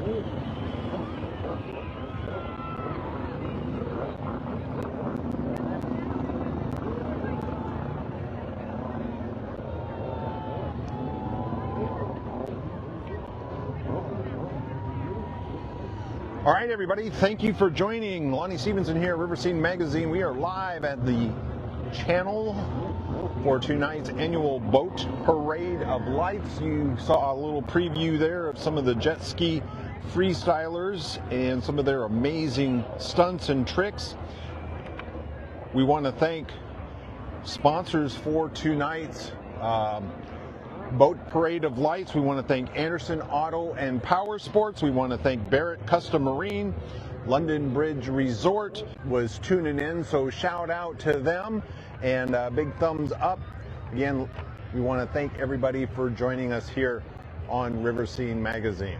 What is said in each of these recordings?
All right, everybody, thank you for joining. Lonnie Stevenson here, Riverscene Magazine. We are live at the channel for tonight's annual boat parade of lights. You saw a little preview there of some of the jet ski freestylers and some of their amazing stunts and tricks. We want to thank sponsors for tonight's boat parade of lights. We want to thank Anderson Auto and Power Sports. We want to thank Barrett Custom Marine. London Bridge Resort was tuning in, so shout out to them and big thumbs up. Again, we want to thank everybody for joining us here on Riverscene Magazine.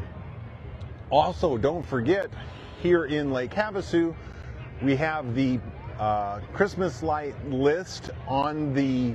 Also, don't forget, here in Lake Havasu, we have the Christmas light list on the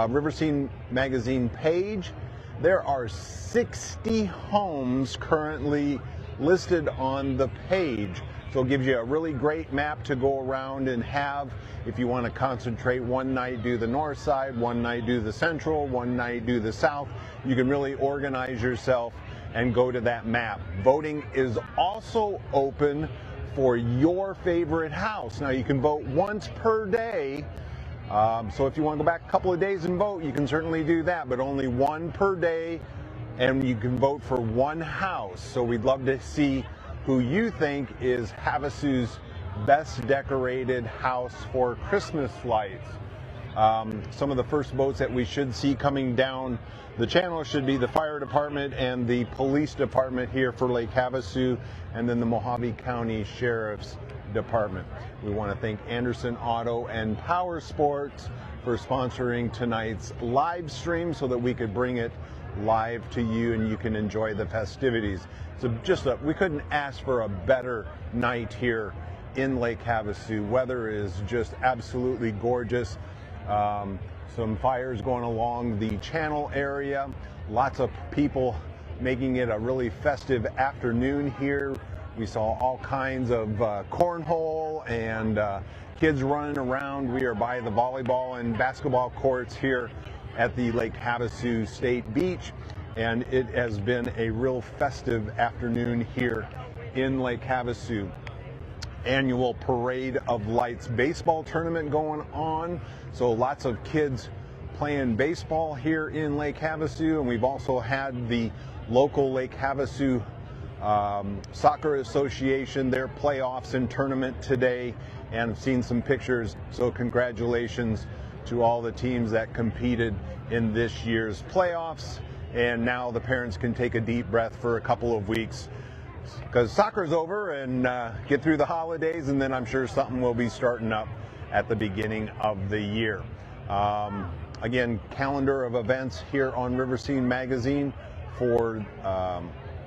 Riverscene Magazine page. There are 60 homes currently listed on the page. So it gives you a really great map to go around and have if you want to concentrate. One night do the north side, one night do the central, one night do the south. You can really organize yourself and go to that map. Voting is also open for your favorite house. Now you can vote once per day. So if you want to go back a couple of days and vote, you can certainly do that, but only one per day, and you can vote for one house. So we'd love to see who you think is Havasu's best decorated house for Christmas lights. Some of the first boats that we should see coming down the channel should be the fire department and the police department here for Lake Havasu, and then the Mojave County Sheriff's Department. We want to thank Anderson Auto and Power Sports for sponsoring tonight's live stream so that we could bring it live to you and you can enjoy the festivities. So we couldn't ask for a better night here in Lake Havasu. Weather is just absolutely gorgeous. Some fires going along the channel area. Lots of people making it a really festive afternoon here. We saw all kinds of cornhole and kids running around. We are by the volleyball and basketball courts here at the Lake Havasu State Beach, and it has been a real festive afternoon here in Lake Havasu. Annual Parade of Lights baseball tournament going on, so lots of kids playing baseball here in Lake Havasu, and we've also had the local Lake Havasu Soccer Association, their playoffs and tournament today, and I've seen some pictures, so congratulations to all the teams that competed in this year's playoffs. And now the parents can take a deep breath for a couple of weeks because soccer's over and get through the holidays, and then I'm sure something will be starting up at the beginning of the year. Again, calendar of events here on Riverscene Magazine for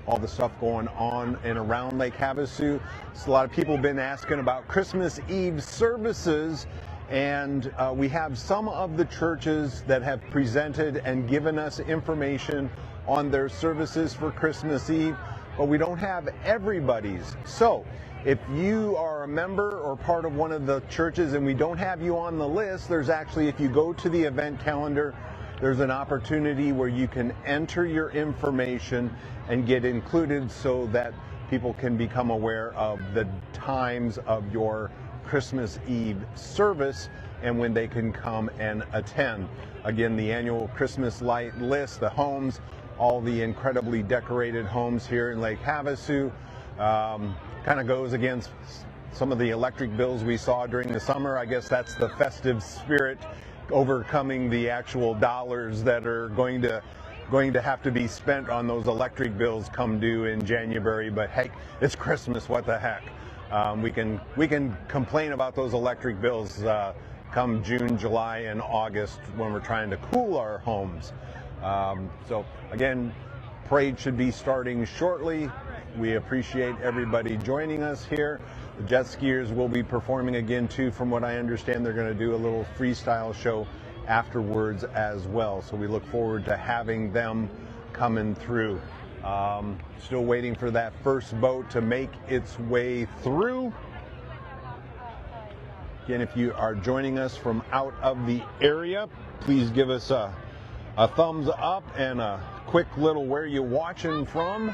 all the stuff going on and around Lake Havasu. So a lot of people have been asking about Christmas Eve services, and we have some of the churches that have presented and given us information on their services for Christmas Eve, but we don't have everybody's. So if you are a member or part of one of the churches and we don't have you on the list, there's actually, if you go to the event calendar, there's an opportunity where you can enter your information and get included so that people can become aware of the times of your Christmas Eve service and when they can come and attend. Again, the annual Christmas light list, the homes, all the incredibly decorated homes here in Lake Havasu, kind of goes against some of the electric bills we saw during the summer. I guess that's the festive spirit overcoming the actual dollars that are going to have to be spent on those electric bills come due in January. But hey, it's Christmas, what the heck. We can complain about those electric bills come June, July, and August when we're trying to cool our homes. So again, parade should be starting shortly. We appreciate everybody joining us here. The jet skiers will be performing again too. From what I understand, they're going to do a little freestyle show afterwards as well. So we look forward to having them coming through. Still waiting for that first boat to make its way through. Again, if you are joining us from out of the area, please give us a thumbs up and a quick little where you watching from.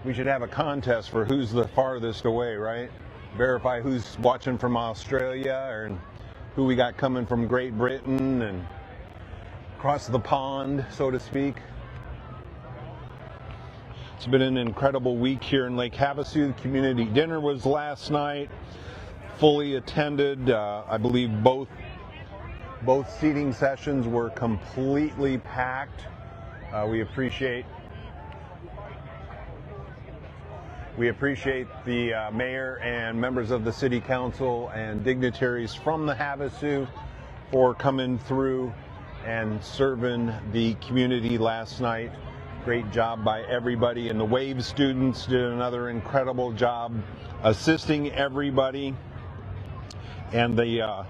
We should have a contest for who's the farthest away, right? Verify who's watching from Australia or who we got coming from Great Britain and across the pond, so to speak. It's been an incredible week here in Lake Havasu. The community dinner was last night, fully attended. I believe both seating sessions were completely packed. We appreciate the mayor and members of the city council and dignitaries from the Havasu for coming through and serving the community last night. Great job by everybody, and the WAVE students did another incredible job assisting everybody. And the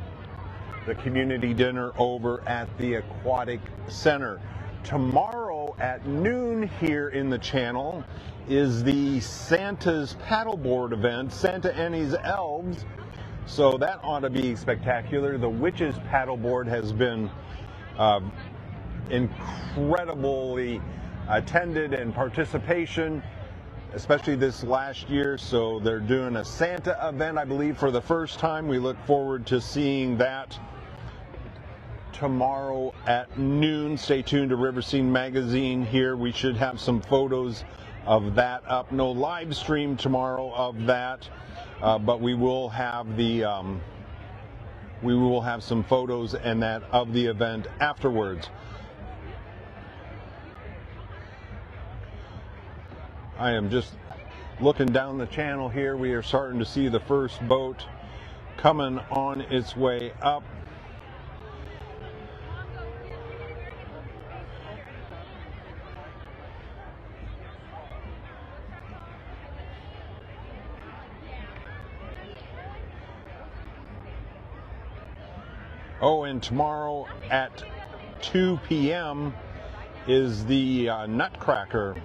community dinner over at the Aquatic Center. Tomorrow at noon here in the channel is the Santa's paddleboard event, Santa Annie's Elves. So that ought to be spectacular. The Witches paddleboard has been incredibly attended and participation, especially this last year. So they're doing a Santa event, I believe, for the first time. We look forward to seeing that tomorrow at noon. Stay tuned to Riverscene magazine here. We should have some photos of that up. No live stream tomorrow of that, but we will have some photos and that of the event afterwards. I am just looking down the channel here. We are starting to see the first boat coming on its way up. Oh, and tomorrow at 2 p.m. is the Nutcracker.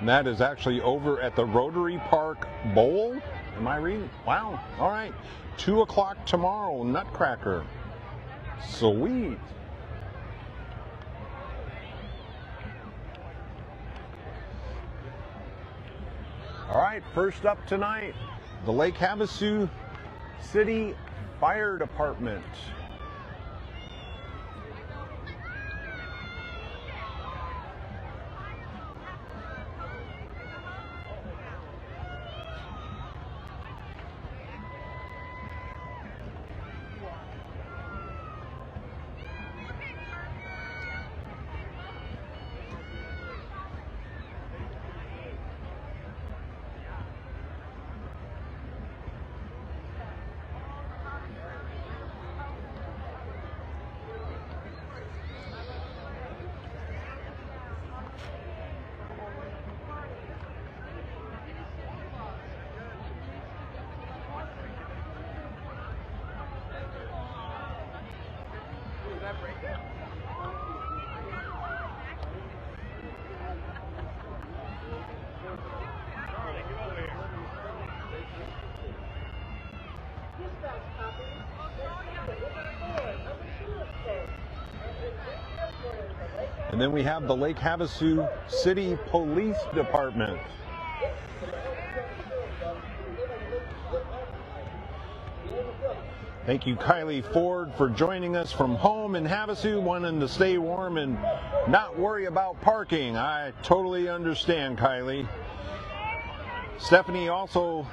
And that is actually over at the Rotary Park Bowl. Am I reading? Wow. All right. 2 o'clock tomorrow, Nutcracker. Sweet. All right, first up tonight, the Lake Havasu City Fire Department. And then we have the Lake Havasu City Police Department. Thank you, Kylie Ford, for joining us from home in Havasu, wanting to stay warm and not worry about parking. I totally understand, Kylie. Stephanie also,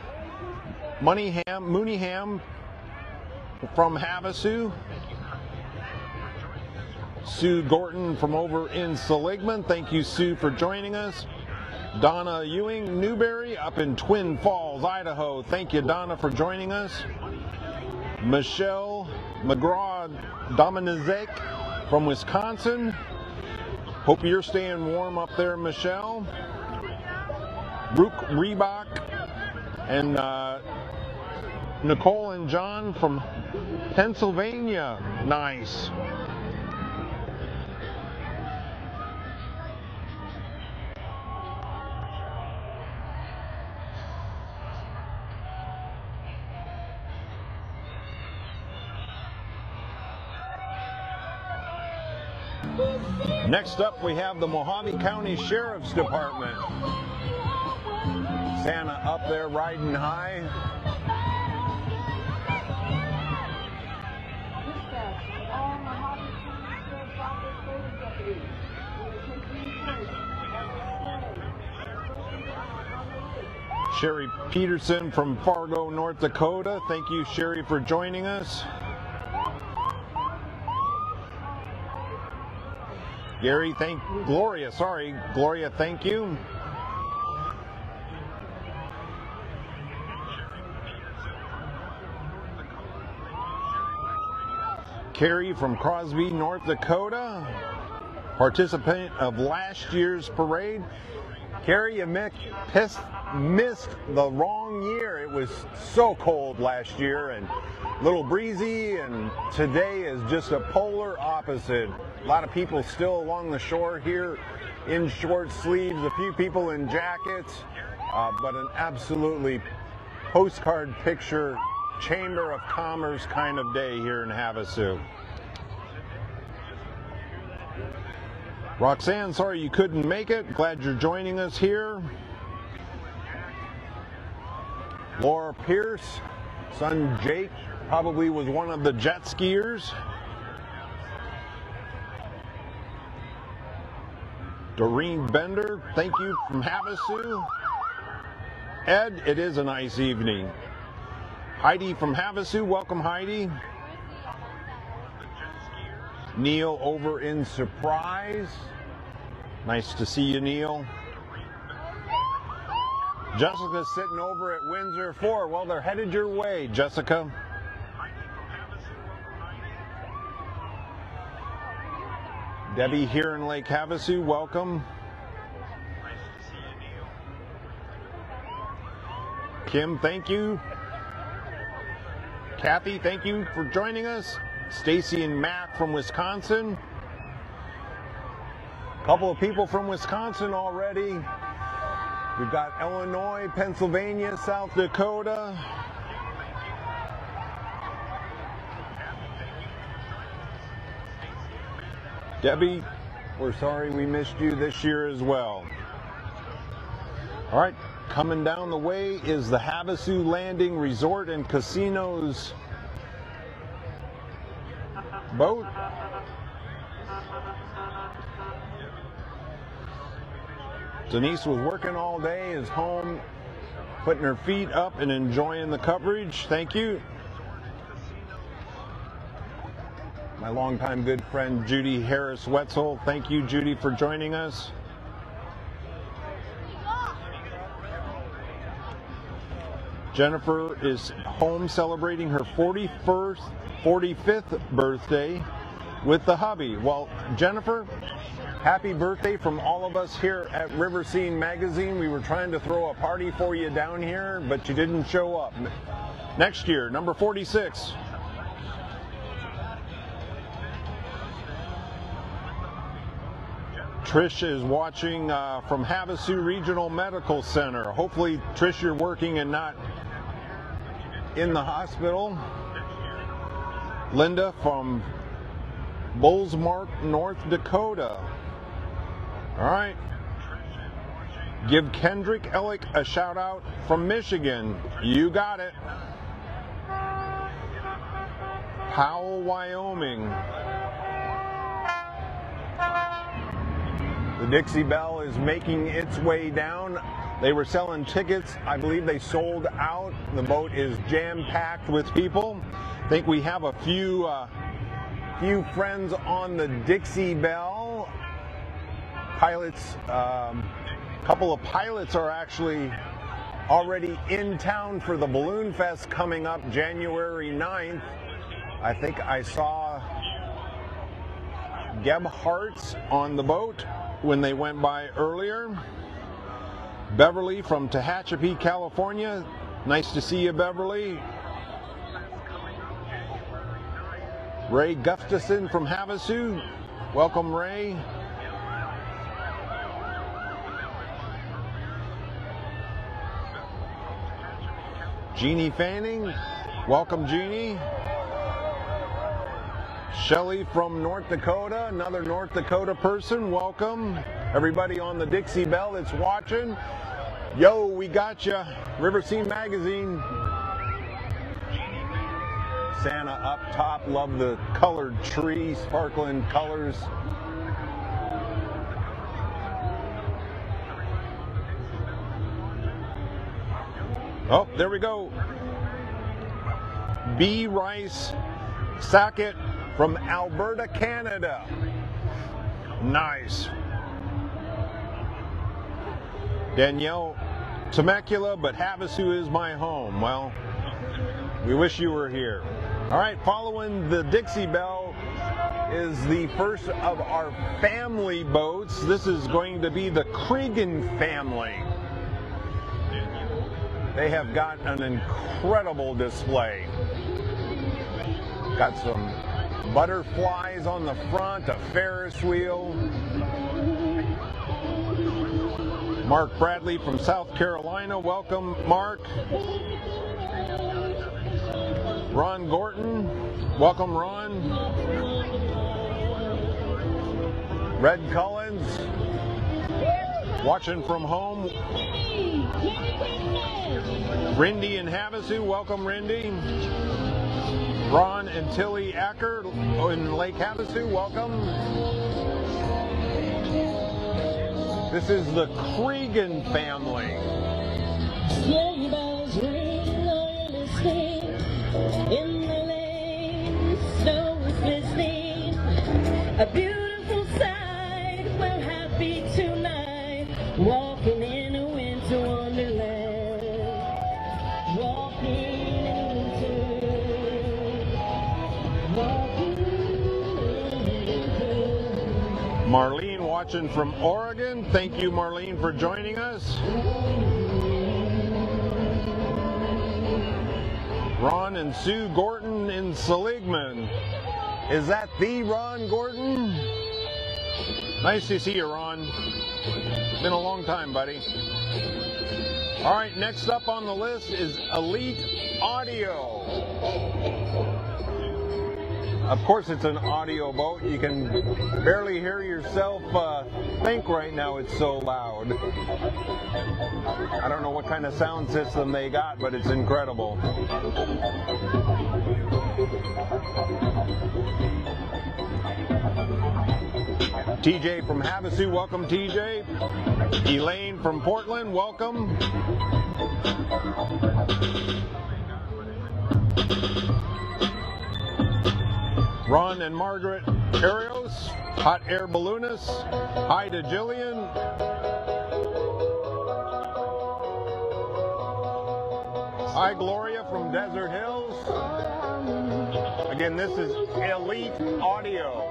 Mooneyham from Havasu. Sue Gorton from over in Seligman. Thank you, Sue, for joining us. Donna Ewing, Newberry, up in Twin Falls, Idaho. Thank you, Donna, for joining us. Michelle McGraw Dominizek from Wisconsin. Hope you're staying warm up there, Michelle. Brooke Reebok and Nicole and John from Pennsylvania. Nice. Next up, we have the Mojave County Sheriff's Department. Santa up there riding high. Sherry Peterson from Fargo, North Dakota. Thank you, Sherry, for joining us. Gloria, thank you. Carrie from Crosby, North Dakota, participant of last year's parade. Carrie, you missed the wrong year. It was so cold last year and a little breezy, and today is just a polar opposite. A lot of people still along the shore here in short sleeves, a few people in jackets, but an absolutely postcard picture, Chamber of Commerce kind of day here in Havasu. Roxanne, sorry you couldn't make it. Glad you're joining us here. Laura Pierce, son Jake, probably was one of the jet skiers. Doreen Bender, thank you from Havasu. Ed, it is a nice evening. Heidi from Havasu, welcome Heidi. Neil over in Surprise. Nice to see you, Neil. Jessica's sitting over at Windsor 4. Well, they're headed your way, Jessica. Debbie here in Lake Havasu, welcome. Kim, thank you. Kathy, thank you for joining us. Stacy and Matt from Wisconsin. A couple of people from Wisconsin already. We've got Illinois, Pennsylvania, South Dakota. Debbie, we're sorry we missed you this year as well. All right, coming down the way is the Havasu Landing Resort and Casinos boat. Denise was working all day, is home, putting her feet up and enjoying the coverage. Thank you. My longtime good friend Judy Harris-Wetzel. Thank you, Judy, for joining us. Jennifer is home celebrating her 45th birthday with the hubby. Well, Jennifer, happy birthday from all of us here at Riverscene Magazine. We were trying to throw a party for you down here, but you didn't show up. Next year, number 46. Trish is watching from Havasu Regional Medical Center. Hopefully, Trish, you're working and not in the hospital. Linda from Bullsmark, North Dakota. All right. Give Kendrick Ellick a shout out from Michigan. You got it. Powell, Wyoming. The Dixie Belle is making its way down. They were selling tickets. I believe they sold out. The boat is jam-packed with people. I think we have a few friends on the Dixie Belle. Pilots, a couple of pilots are actually already in town for the Balloon Fest coming up January 9th. I think I saw Gebhardts on the boat when they went by earlier. Beverly from Tehachapi, California. Nice to see you, Beverly. Ray Gustafson from Havasu. Welcome, Ray. Jeannie Fanning. Welcome, Jeannie. Shelly from North Dakota, another North Dakota person. Welcome. Everybody on the Dixie Belle that's watching. Yo, we got ya. Riverscene Magazine. Santa up top. Love the colored tree, sparkling colors. Oh, there we go. B. Rice Sackett from Alberta, Canada. Nice. Danielle Temecula, but Havasu is my home. Well, we wish you were here. All right, following the Dixie Belle is the first of our family boats. This is going to be the Cregan family. They have got an incredible display. Got some butterflies on the front, a Ferris wheel. Mark Bradley from South Carolina. Welcome, Mark. Ron Gorton. Welcome, Ron. Red Collins. Watching from home. Rindy and Havasu. Welcome, Rindy. Ron and Tilly Acker in Lake Havasu. Welcome. This is the Cregan family. Sleigh bells ring, oil is clean. In the lane, snow is glistening. A beautiful sight, well happy tonight. Walking in a winter wonderland. Walking in a winter. Marlene watching from Oregon. Thank you, Marlene, for joining us. Ron and Sue Gorton in Seligman. Is that the Ron Gorton? Nice to see you, Ron. Been a long time, buddy. All right, next up on the list is Elite Audio. Of course, it's an audio boat. You can barely hear yourself think right now. It's so loud. I don't know what kind of sound system they got, but it's incredible. TJ from Havasu, welcome, TJ. Elaine from Portland, welcome. Ron and Margaret Arios, hot air balloonists. Hi to Jillian. Hi, Gloria from Desert Hills. Again, this is Elite Audio.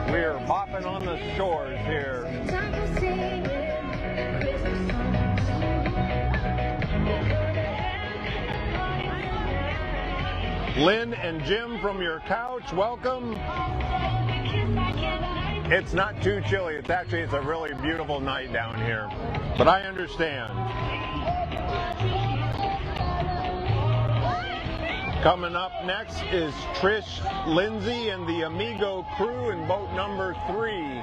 We're bopping on the shores here. Lynn and Jim from your couch, welcome. It's not too chilly. It's a really beautiful night down here. But I understand. Coming up next is Trish Lindsay and the Amigo crew in boat number 3.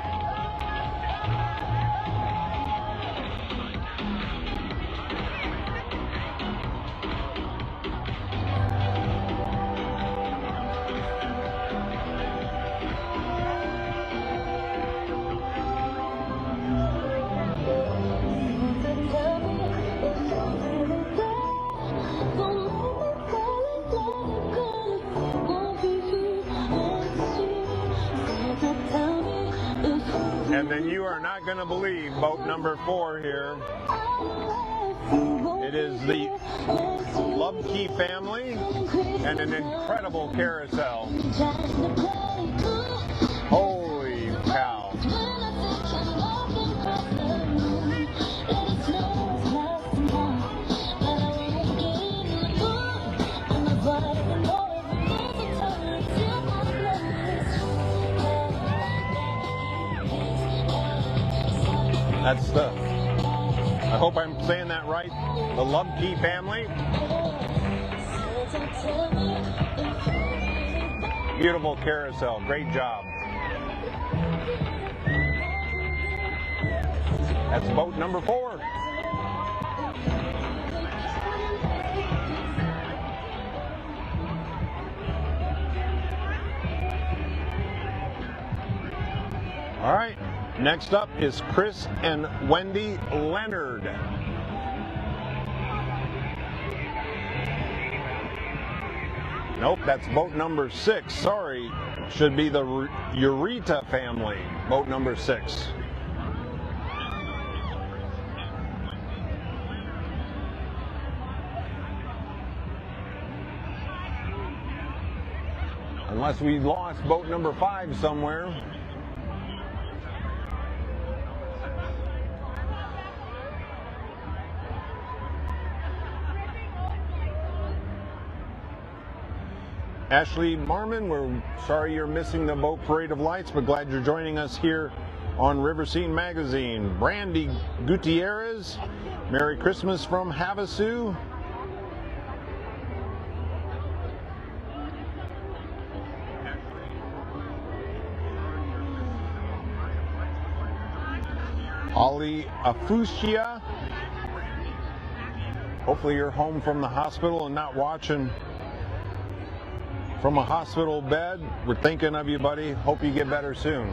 And then you are not going to believe boat number 4 here. It is the Lovenkey family and an incredible carousel. Holy cow. That's the, I hope I'm saying that right, the Lovenkey family. Beautiful carousel, great job. That's boat number 4. All right. Next up is Chris and Wendy Leonard. Nope, that's boat number 6. Sorry, should be the Eureka family, boat number 6. Unless we lost boat number 5 somewhere. Ashley Marmon, we're sorry you're missing the boat parade of lights, but glad you're joining us here on Riverscene Magazine. Brandy Gutierrez, Merry Christmas from Havasu. Ali Afushia, hopefully you're home from the hospital and not watching from a hospital bed. We're thinking of you, buddy. Hope you get better soon.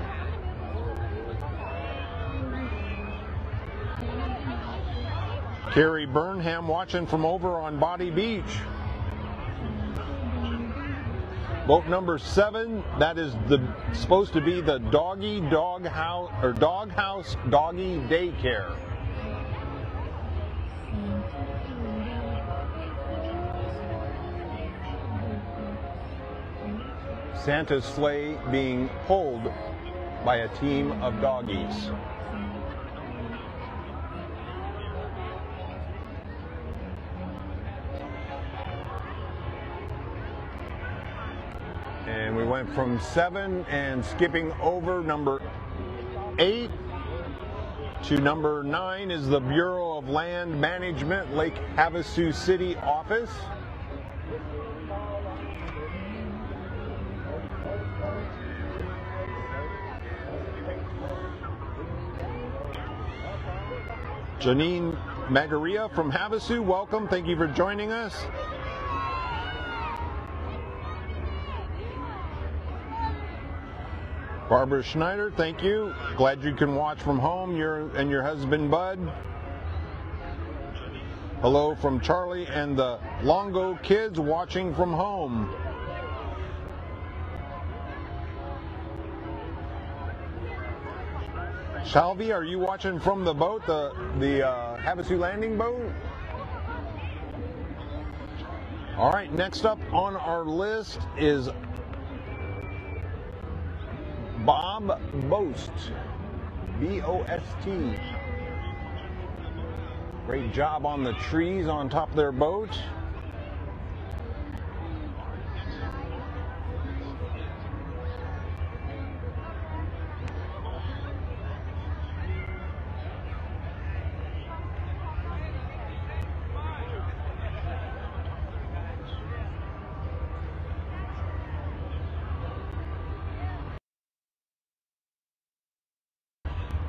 Carrie Burnham watching from over on Body Beach. Boat number 7, that is supposed to be the doghouse doggy daycare. Santa's sleigh being pulled by a team of doggies. And we went from 7 and skipping over number 8 to number 9 is the Bureau of Land Management, Lake Havasu City Office. Janine Magaria from Havasu, welcome. Thank you for joining us. Barbara Schneider, thank you. Glad you can watch from home, and your husband Bud. Hello from Charlie and the Longo kids watching from home. Shalvi, are you watching from the boat, the Havasu landing boat? All right, next up on our list is Bob Boast, B-O-S-T. Great job on the trees on top of their boat.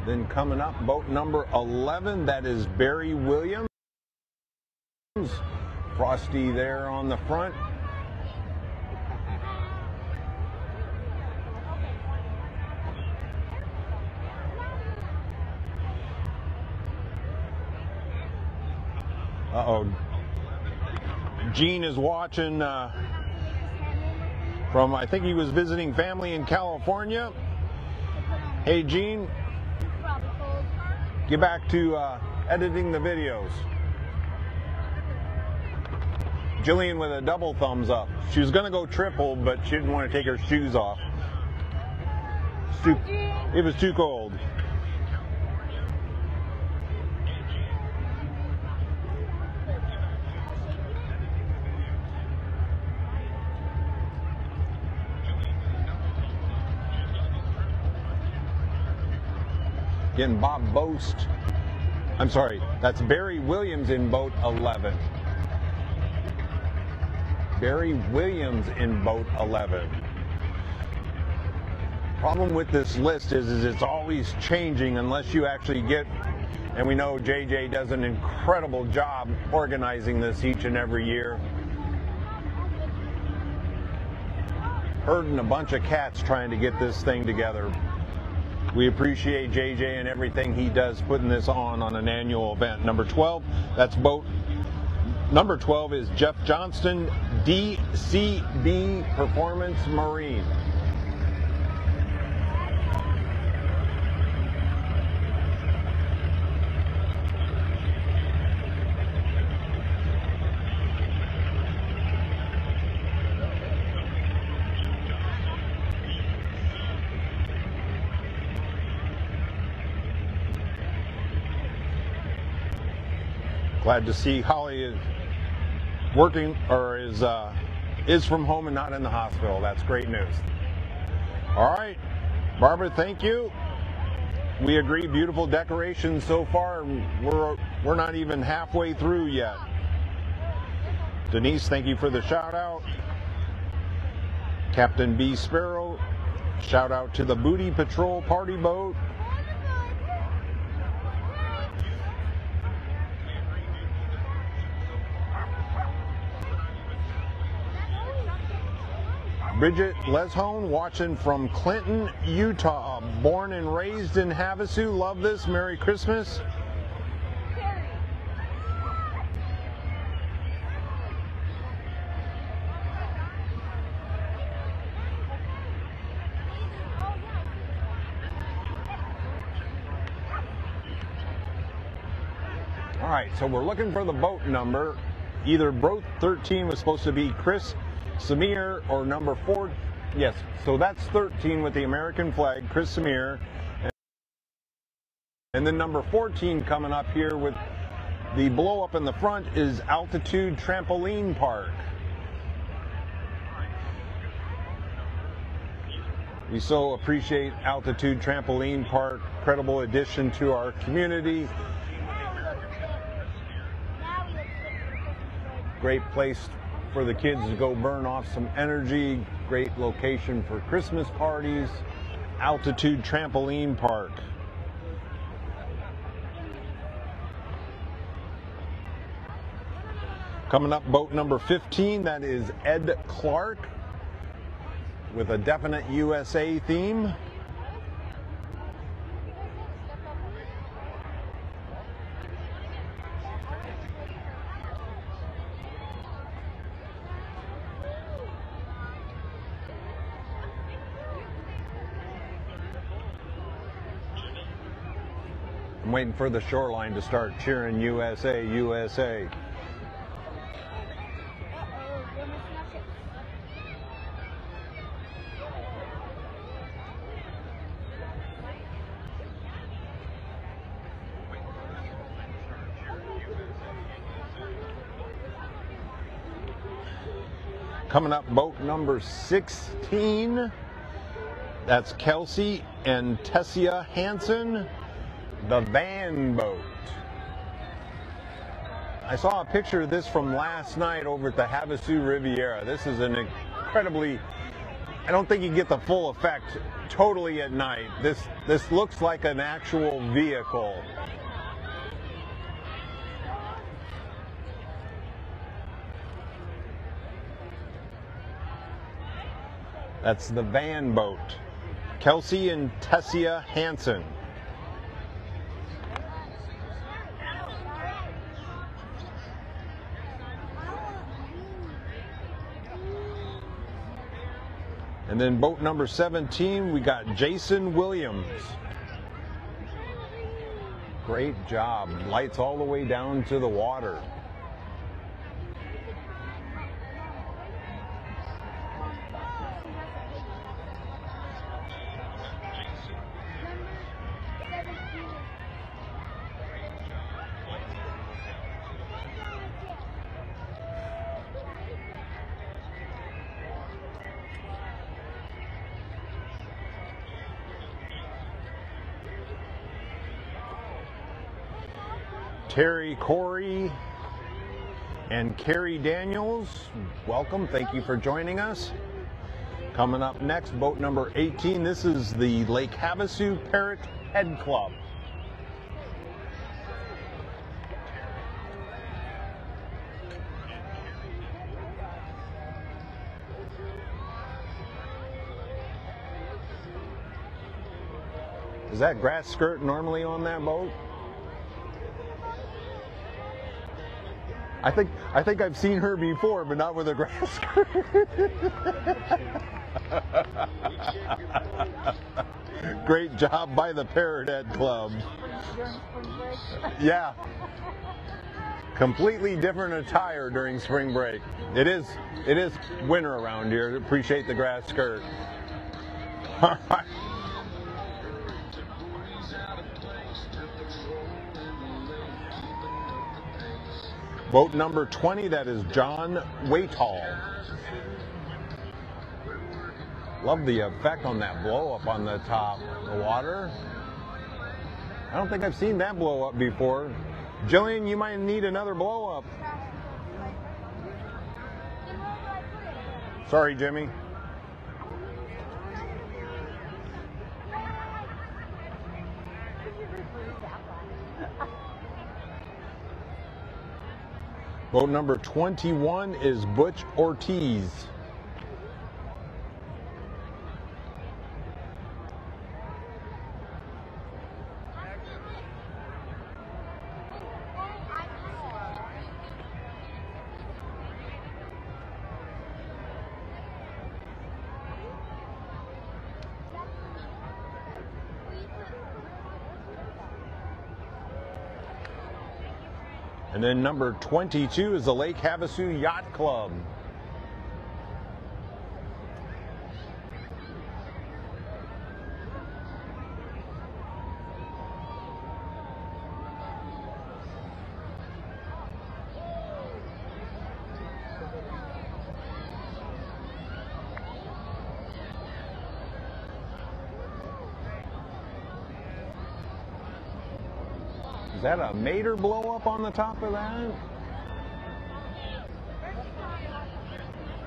Then coming up, boat number 11, that is Barry Williams. Frosty there on the front. Uh-oh. Gene is watching from, I think he was visiting family in California. Hey, Gene, get back to editing the videos. Jillian with a double thumbs up. She was going to go triple, but she didn't want to take her shoes off. It was too cold. Again, Bob Boast. I'm sorry, that's Barry Williams in boat 11. Barry Williams in boat 11. Problem with this list is it's always changing unless you actually get, and we know JJ does an incredible job organizing this each and every year. Herding a bunch of cats trying to get this thing together. We appreciate JJ and everything he does putting this on an annual event. Number 12, that's boat. Number 12 is Jeff Johnston, DCB Performance Marine. Glad to see Holly is working, or is from home and not in the hospital. That's great news. All right, Barbara, thank you. We agree, beautiful decorations so far. We're not even halfway through yet. Denise, thank you for the shout out. Captain B. Sparrow, shout out to the Booty Patrol Party Boat. Bridget Leshone watching from Clinton, Utah. Born and raised in Havasu. Love this. Merry Christmas. All right, so we're looking for the boat number. Either boat 13 was supposed to be Chris Samir, or number 4, yes, so that's 13 with the American flag, Chris Samir. And then number 14 coming up here with the blow up in the front is Altitude Trampoline Park. We so appreciate Altitude Trampoline Park, credible addition to our community. Great place for the kids to go burn off some energy. Great location for Christmas parties. Altitude Trampoline Park. Coming up, boat number 15, that is Ed Clark with a definite USA theme. I'm waiting for the shoreline to start cheering USA, USA. Coming up, boat number 16. That's Kelsey and Tessia Hansen. The van boat. I saw a picture of this from last night over at the Havasu Riviera. This is an incredibly, I don't think you get the full effect totally at night. This looks like an actual vehicle. That's the van boat. Kelsey and Tessia Hansen. And then boat number 17, we got Jason Williams. Great job. Lights all the way down to the water. Terry Corey and Carrie Daniels, welcome. Thank you for joining us. Coming up next, boat number 18. This is the Lake Havasu Parrot Head Club. Is that grass skirt normally on that boat? I think I've seen her before, but not with a grass skirt. Great job by the Parrot Head Club. Yeah. Completely different attire during spring break. It is winter around here. Appreciate the grass skirt. All right. Boat number 20, that is John Waitall. Love the effect on that blow up on the top of the water. I don't think I've seen that blow up before. Jillian, you might need another blow up. Sorry, Jimmy. Boat number 21 is Butch Ortiz. And then number 22 is the Lake Havasu Yacht Club. Is that a mater blow up on the top of that?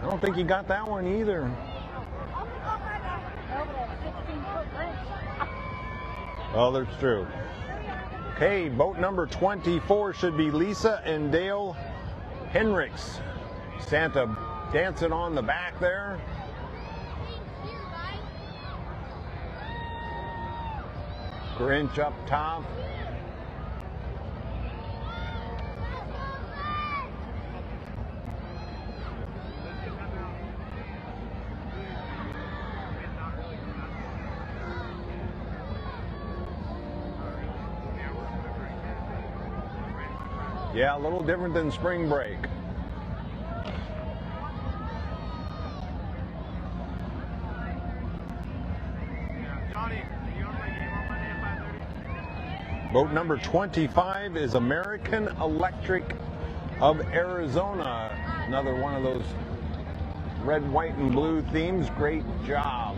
I don't think you got that one either. Well, that's true. Okay, boat number 24 should be Lisa and Dale Henricks. Santa dancing on the back there. Grinch up top. Yeah, a little different than spring break. Boat number 25 is American Electric of Arizona. Another one of those red, white, and blue themes. Great job.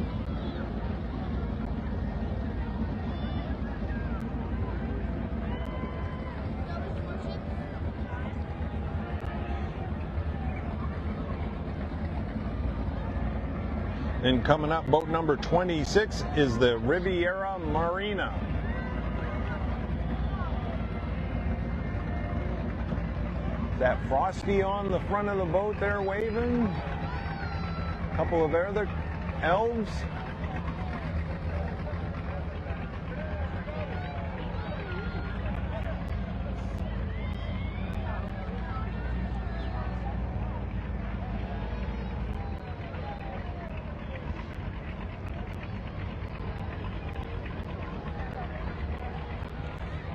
And coming up, boat number 26 is the Riviera Marina. Is that Frosty on the front of the boat there waving? A couple of other elves.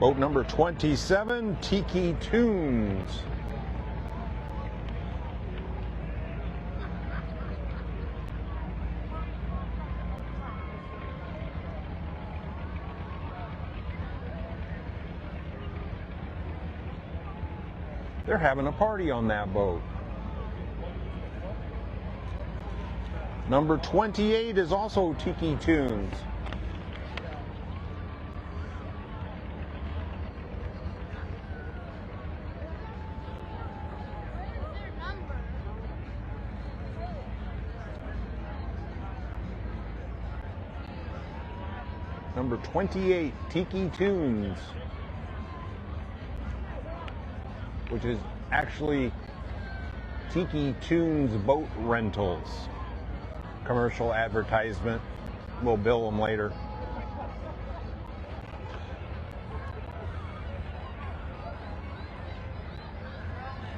Boat number 27, Tiki Tunes. They're having a party on that boat. Number 28 is also Tiki Tunes. Number 28, Tiki Tunes, which is actually Tiki Tunes Boat Rentals. Commercial advertisement. We'll bill them later.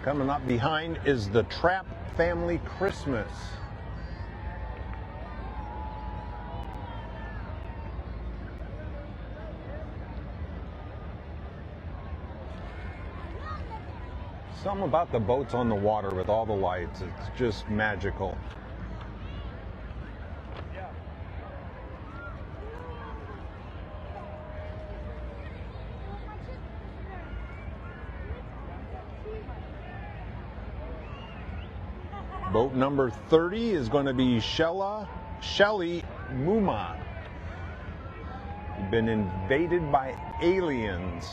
Coming up behind is the Trap Family Christmas. Something about the boats on the water with all the lights, it's just magical. Boat number 30 is going to be Shelly Muma. Been invaded by aliens.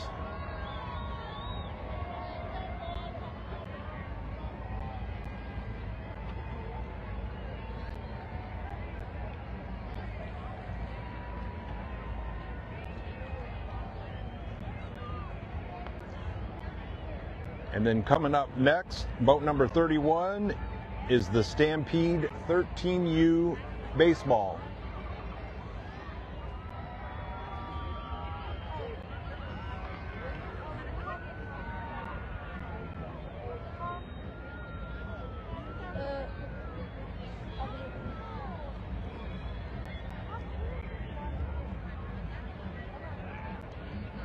And then coming up next, boat number 31 is the Stampede 13U Baseball.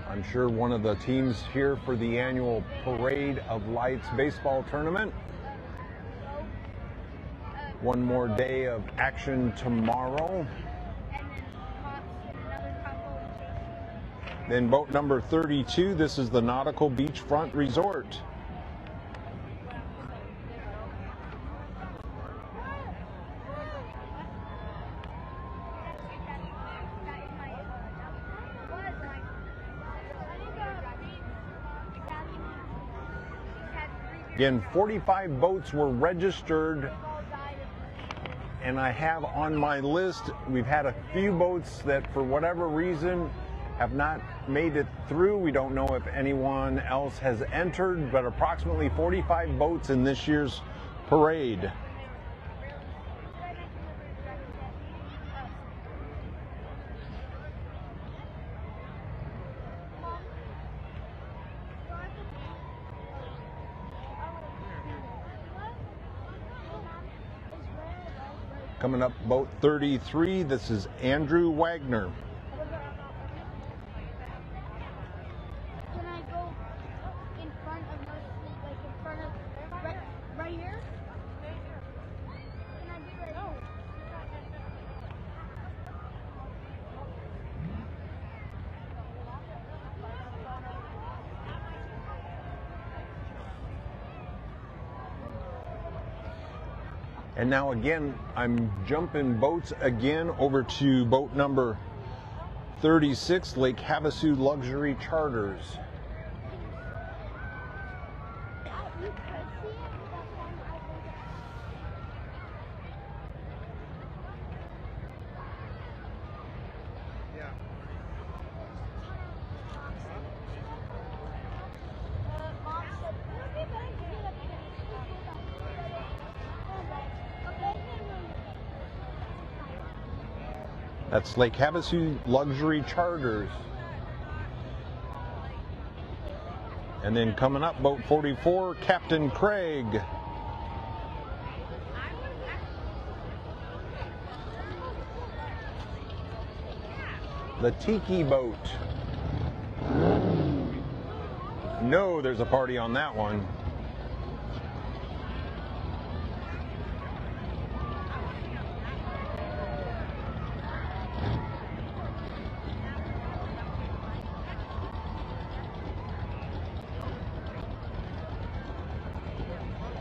I'm sure one of the teams here for the annual Parade of Lights baseball tournament. One more day of action tomorrow. Then boat number 32, this is the Nautical Beachfront Resort. Again, 45 boats were registered, and I have on my list, we've had a few boats that for whatever reason have not made it through. We don't know if anyone else has entered, but approximately 45 boats in this year's parade. Coming up, boat 33, this is Andrew Wagner. Can I go in front of like in front of right here? Can I be right here? And now again, I'm jumping boats again over to boat number 36, Lake Havasu Luxury Charters. That's Lake Havasu Luxury Charters. And then coming up, boat 44, Captain Craig. The Tiki boat. know there's a party on that one.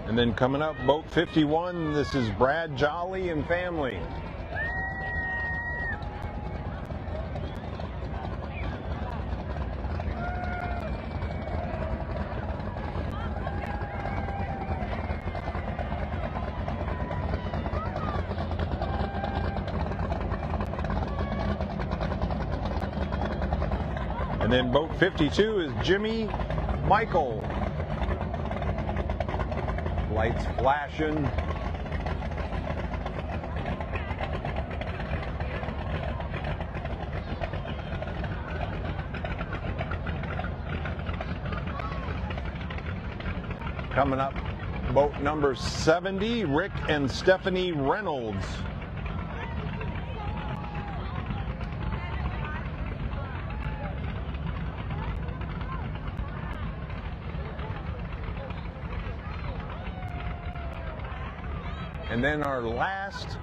And then coming up, boat 51, this is Brad Jolly and family. And then boat 52 is Jimmy Michael. Lights flashing. Coming up, boat number 70, Rick and Stephanie Reynolds. And then our last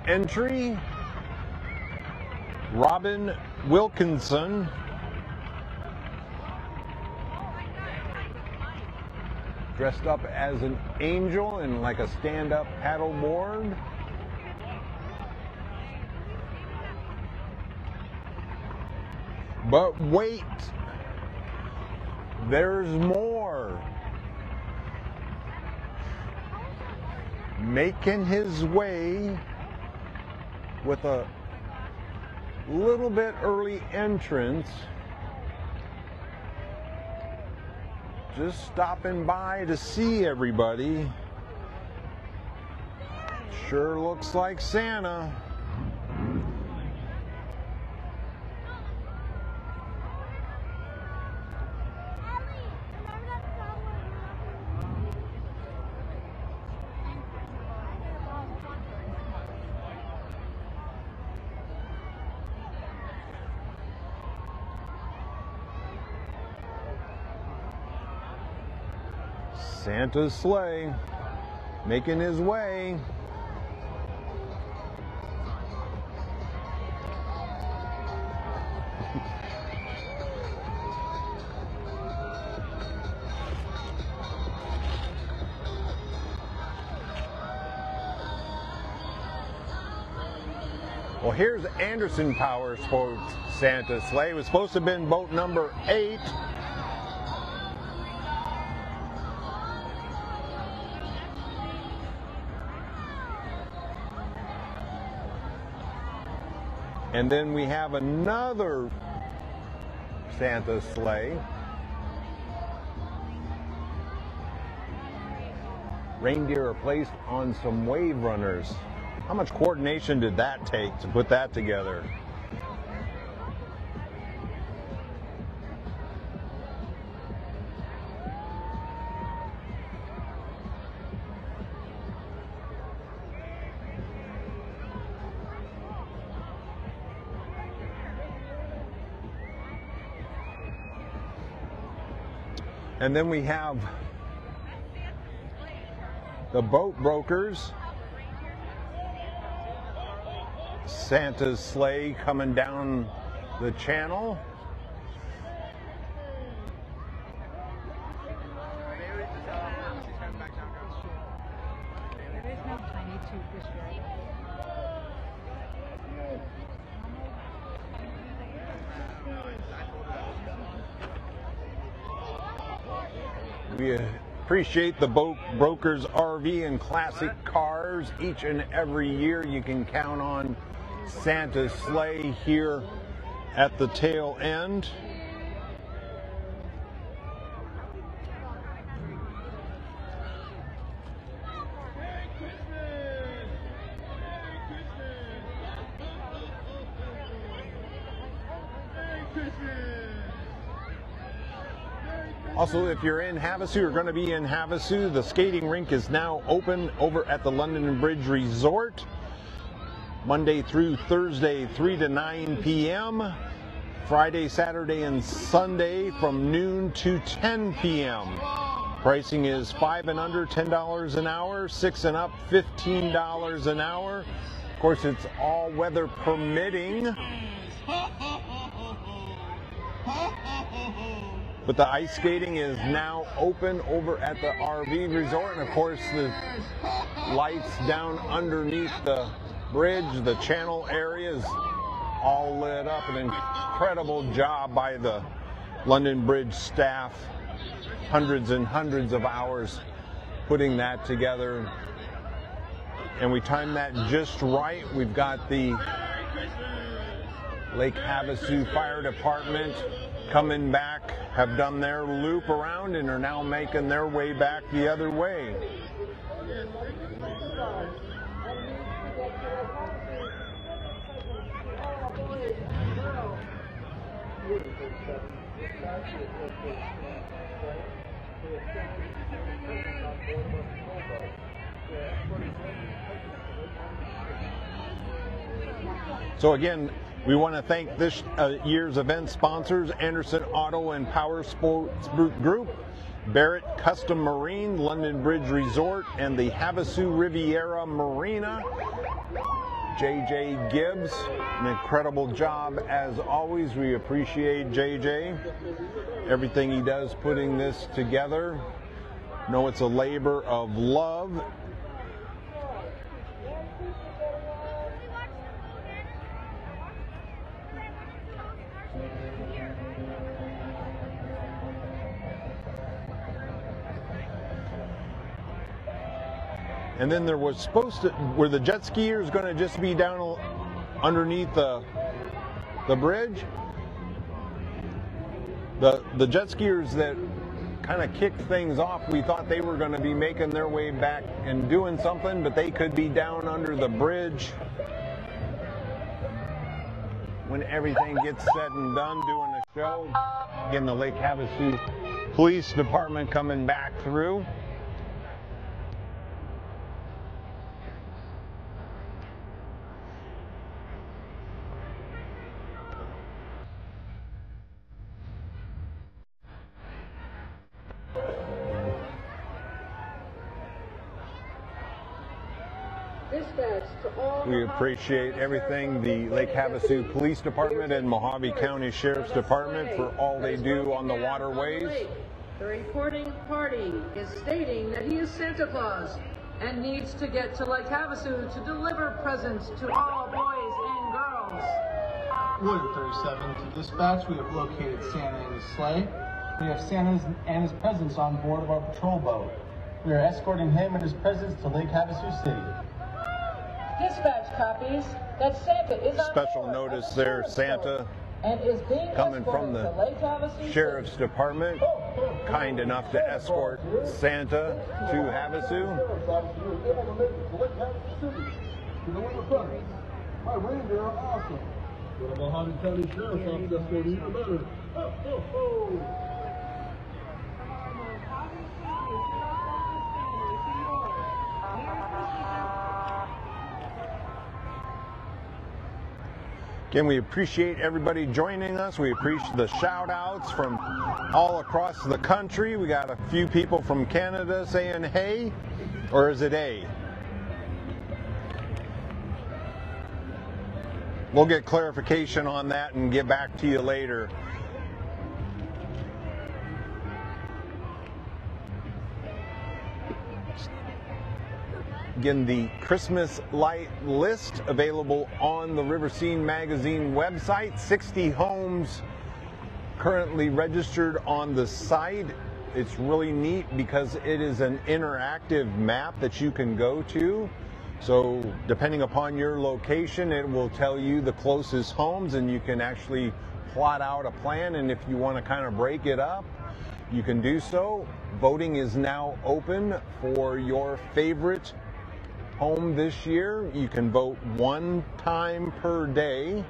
entry, Robin Wilkinson. Dressed up as an angel in like a stand-up paddle board. But wait, there's more. Making his way with a little bit early entrance, just stopping by to see everybody. Sure looks like Santa. Santa's sleigh making his way. Well, here's Anderson Power Sports Santa's sleigh. It was supposed to have been boat number 8. And then we have another Santa sleigh. Reindeer are placed on some wave runners. How much coordination did that take to put that together? And then we have the boat brokers. Santa's sleigh coming down the channel. We appreciate the boat brokers RV and classic cars. Each and every year you can count on Santa's sleigh here at the tail end. Also, if you're in Havasu, you're going to be in Havasu, the skating rink is now open over at the London Bridge Resort. Monday through Thursday, 3 to 9 p.m. Friday, Saturday, and Sunday from noon to 10 p.m. Pricing is 5 and under, $10 an hour, 6 and up, $15 an hour. Of course, it's all weather permitting. But the ice skating is now open over at the RV resort, and of course the lights down underneath the bridge, the channel area is all lit up. An incredible job by the London Bridge staff. Hundreds and hundreds of hours putting that together. And we timed that just right. We've got the Lake Havasu Fire Department coming back, have done their loop around and are now making their way back the other way. So again, we want to thank this year's event sponsors: Anderson Auto and Power Sports Group, Barrett Custom Marine, London Bridge Resort, and the Havasu Riviera Marina. JJ Gibbs, an incredible job as always. We appreciate JJ, everything he does putting this together. Know it's a labor of love. And then there was supposed to, were the jet skiers going to just be down underneath the bridge? The jet skiers that kind of kicked things off, we thought they were going to be making their way back and doing something, but they could be down under the bridge when everything gets said and done doing the show. Again, the Lake Havasu Police Department coming back through. We appreciate everything the Lake Havasu Police Department and Mojave County Sheriff's Department for all they do on the waterways. The reporting party is stating that he is Santa Claus and needs to get to Lake Havasu to deliver presents to all boys and girls. William 37 to dispatch. We have located Santa and his sleigh. We have Santa and his presents on board of our patrol boat. We are escorting him and his presents to Lake Havasu City. Dispatch copies that Santa is on Special board notice there, Santa and is being coming from the to Lake Havasu Sheriff's Department, kind enough to escort Santa to Havasu. My reindeer are awesome. The Mojave County Sheriff's Office escorted even better. Again, we appreciate everybody joining us. We appreciate the shout outs from all across the country. We got a few people from Canada saying hey, or is it A? We'll get clarification on that and get back to you later. Again, the Christmas light list available on the Riverscene magazine website. 60 homes currently registered on the site. It's really neat because it is an interactive map that you can go to. So depending upon your location, it will tell you the closest homes, and you can actually plot out a plan. And if you want to kind of break it up, you can do so. Voting is now open for your favorite home this year. You can vote one time per day.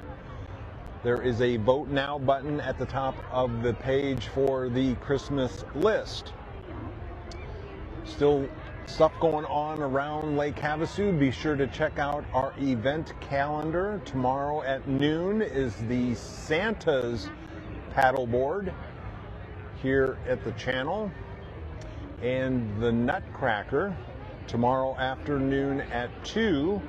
There is a Vote Now button at the top of the page for the Christmas list. Still stuff going on around Lake Havasu. Be sure to check out our event calendar. Tomorrow at noon is the Santa's paddleboard here at the channel, and the Nutcracker tomorrow afternoon at 2.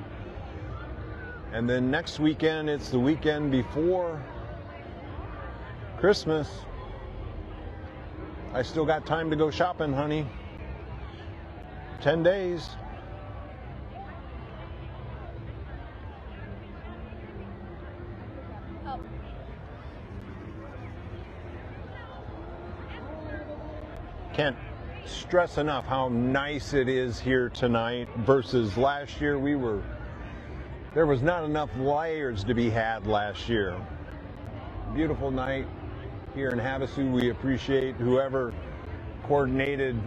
And then next weekend, it's the weekend before Christmas. I still got time to go shopping, honey. 10 days. Can't stress enough how nice it is here tonight versus last year. There was not enough layers to be had last year. Beautiful night here in Havasu. We appreciate whoever coordinated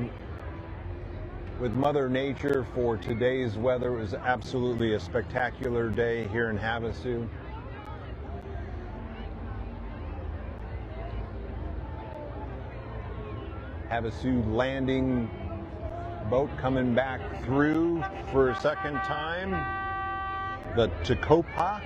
with Mother Nature for today's weather. It was absolutely a spectacular day here in Havasu. Havasu landing boat coming back through for a second time. The Tecopa.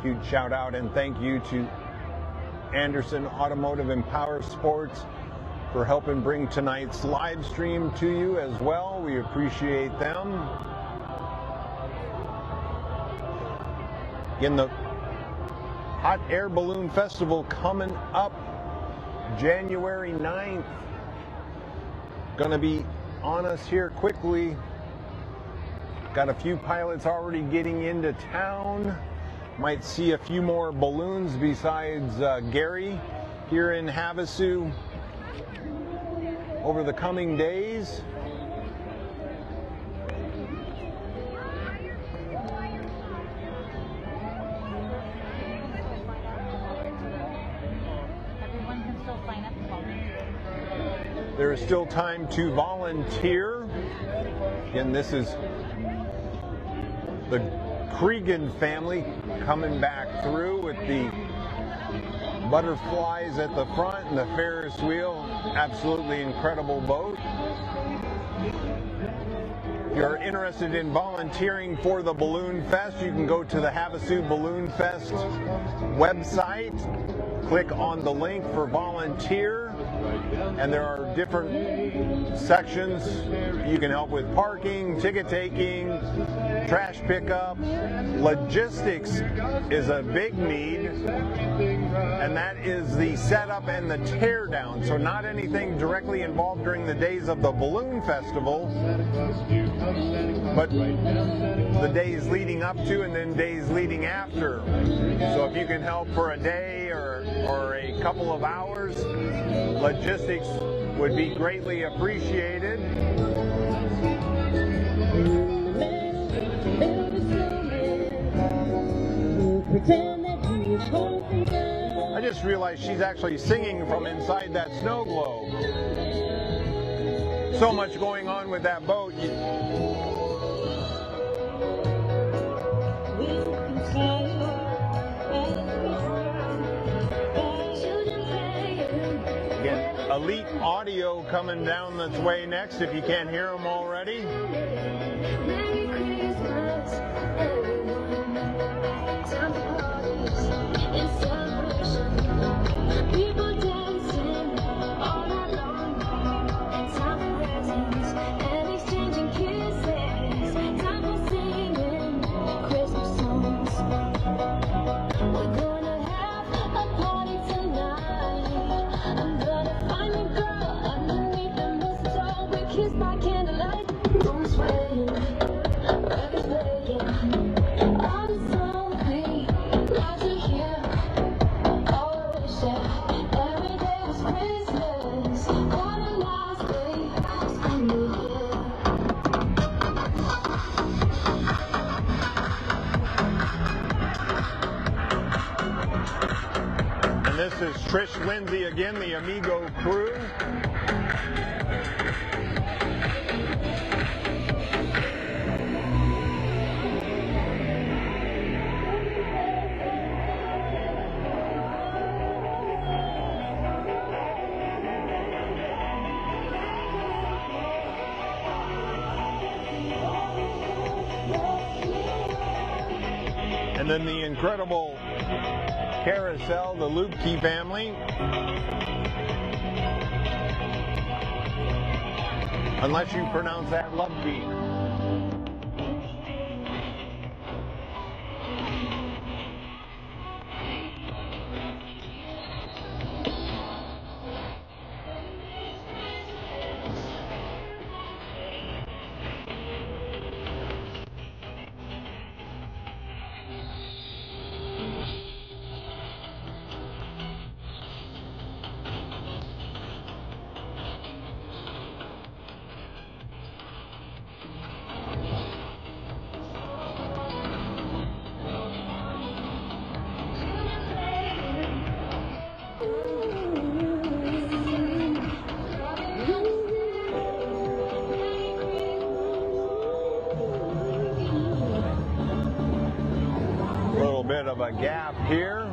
Huge shout out and thank you to Anderson Automotive and Power Sports for helping bring tonight's live stream to you as well. We appreciate them. Again, the Hot Air Balloon Festival coming up January 9th. Gonna be on us here quickly. Got a few pilots already getting into town. Might see a few more balloons besides Gary here in Havasu over the coming days. Everyone can still sign up to volunteer. There is still time to volunteer. Again, this is the Cregan family coming back through with the butterflies at the front and the Ferris wheel. Absolutely incredible boat. If you're interested in volunteering for the Balloon Fest, you can go to the Havasu Balloon Fest website, click on the link for volunteer, and there are different sections. You can help with parking, ticket taking, trash pickup. Logistics is a big need, and that is the setup and the tear down. So not anything directly involved during the days of the Balloon Festival, but the days leading up to and then days leading after. So if you can help for a day or a couple of hours, logistics would be greatly appreciated. I just realized she's actually singing from inside that snow globe. So much going on with that boat. Again, Elite Audio coming down its way next if you can't hear them already. This is Trish Lindsay again, the Amigo crew. And then the incredible carousel, the Lubke family. Unless you pronounce that Lubke. Bit of a gap here.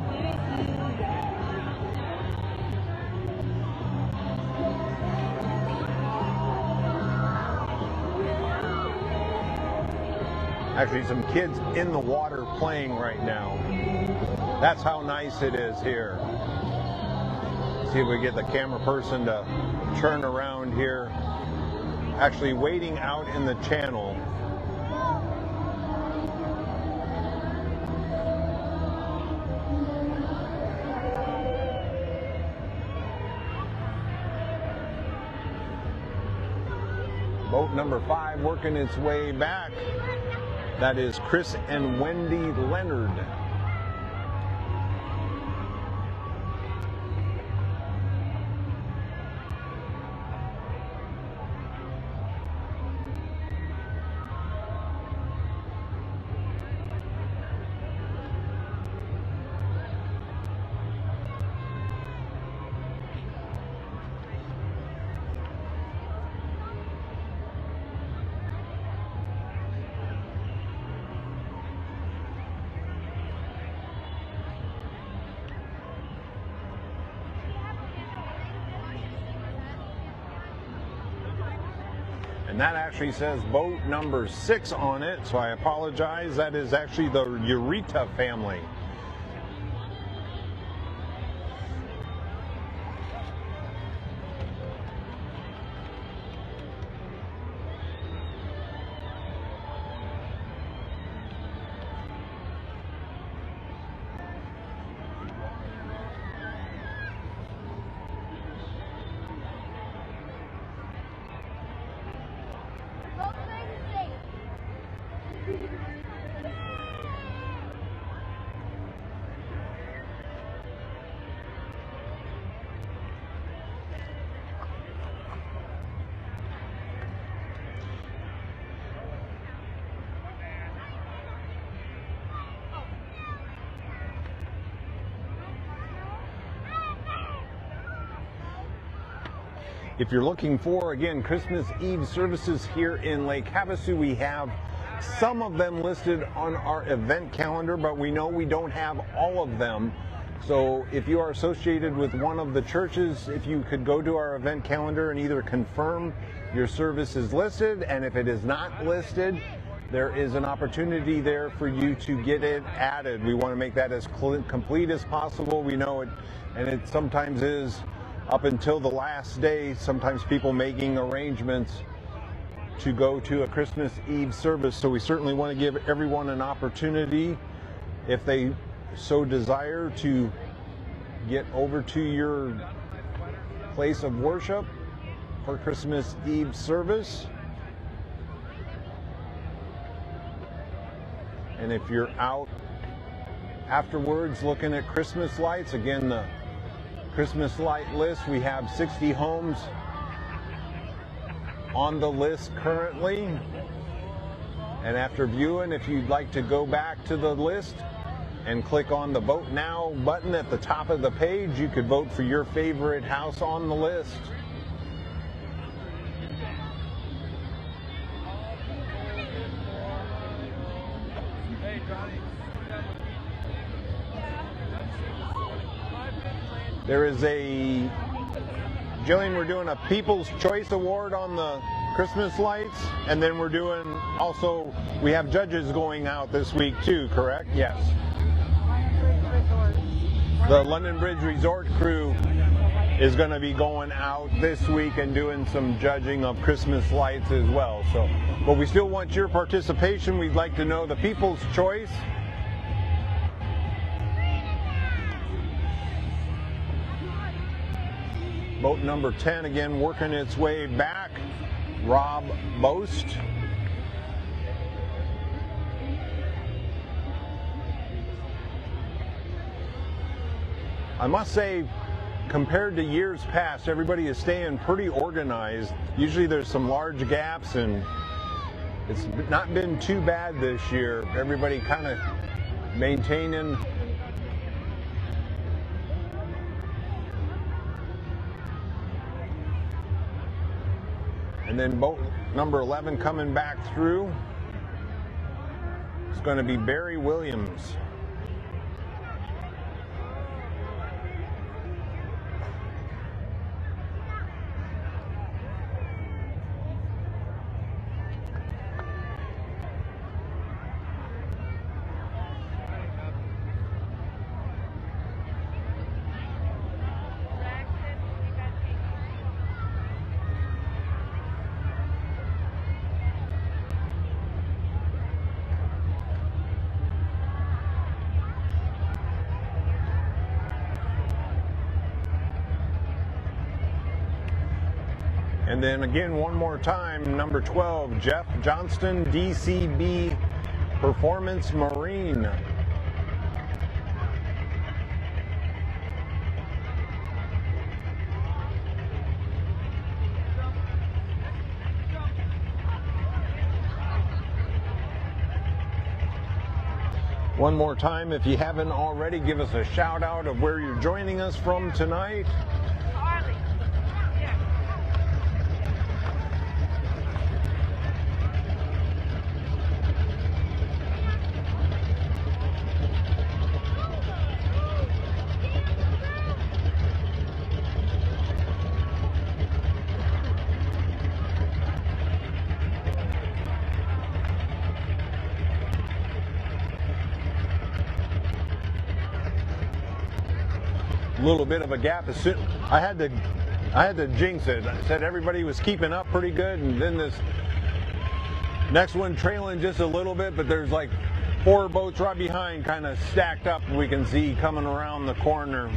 Actually, some kids in the water playing right now. That's how nice it is here. See if we get the camera person to turn around here. Actually waiting out in the channel. Boat number 5 working its way back. That is Chris and Wendy Leonard. And that actually says boat number 6 on it, so I apologize. That is actually the Eureka family. If you're looking for, again, Christmas Eve services here in Lake Havasu, we have some of them listed on our event calendar, but we know we don't have all of them. So if you are associated with one of the churches, if you could go to our event calendar and either confirm your service is listed, and if it is not listed, there is an opportunity there for you to get it added. We want to make that as complete as possible. We know it, and it sometimes is up until the last day, sometimes people making arrangements to go to a Christmas Eve service. So we certainly want to give everyone an opportunity, if they so desire, to get over to your place of worship for Christmas Eve service. And if you're out afterwards looking at Christmas lights, again, the Christmas light list, we have 60 homes on the list currently. And after viewing, if you'd like to go back to the list and click on the Vote Now button at the top of the page, you could vote for your favorite house on the list. There is a, Jillian, we're doing a People's Choice Award on the Christmas lights, and then we're doing also, we have judges going out this week too, correct? Yes. The London Bridge Resort crew is going to be going out this week and doing some judging of Christmas lights as well. So, but we still want your participation. We'd like to know the people's choice. Boat number 10 again working its way back. Rob Boast. I must say, compared to years past, everybody is staying pretty organized. Usually there's some large gaps, and it's not been too bad this year. Everybody kind of maintaining. And then boat number 11 coming back through. It's going to be Barry Williams. And then again, one more time, number 12, Jeff Johnston, DCB Performance Marine. One more time, if you haven't already, give us a shout out of where you're joining us from tonight. Little bit of a gap. I had to jinx it. I said everybody was keeping up pretty good, and then this next one trailing just a little bit, but there's like 4 boats right behind, kind of stacked up, we can see coming around the corner.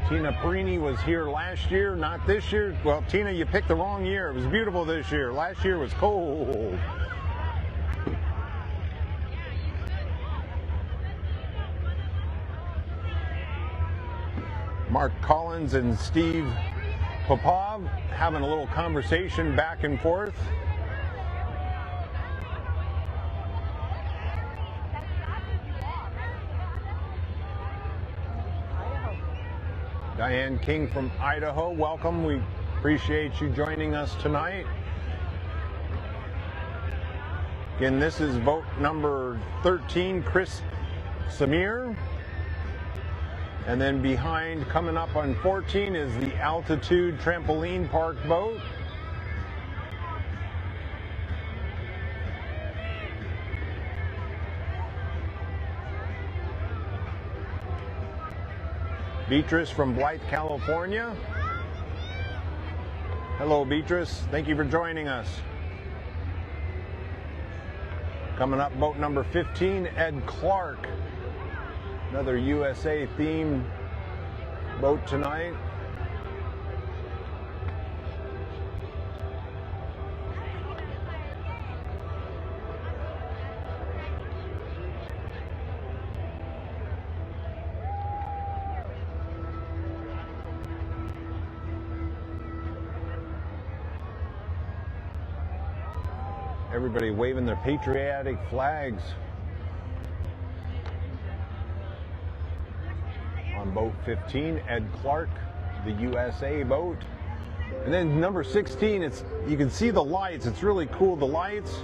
Tina Perini was here last year, not this year. Well, Tina, you picked the wrong year. It was beautiful this year. Last year was cold. Mark Collins and Steve Popov having a little conversation back and forth. Diane King from Idaho, welcome. We appreciate you joining us tonight. Again, this is boat number 13, Chris Samir. And then behind, coming up on 14, is the Altitude Trampoline Park boat. Beatrice from Blythe, California. Hello, Beatrice. Thank you for joining us. Coming up, boat number 15, Ed Clark. Another USA themed boat tonight. Everybody waving their patriotic flags on boat 15, Ed Clark, the USA boat. And then number 16, you can see the lights. It's really cool, the lights.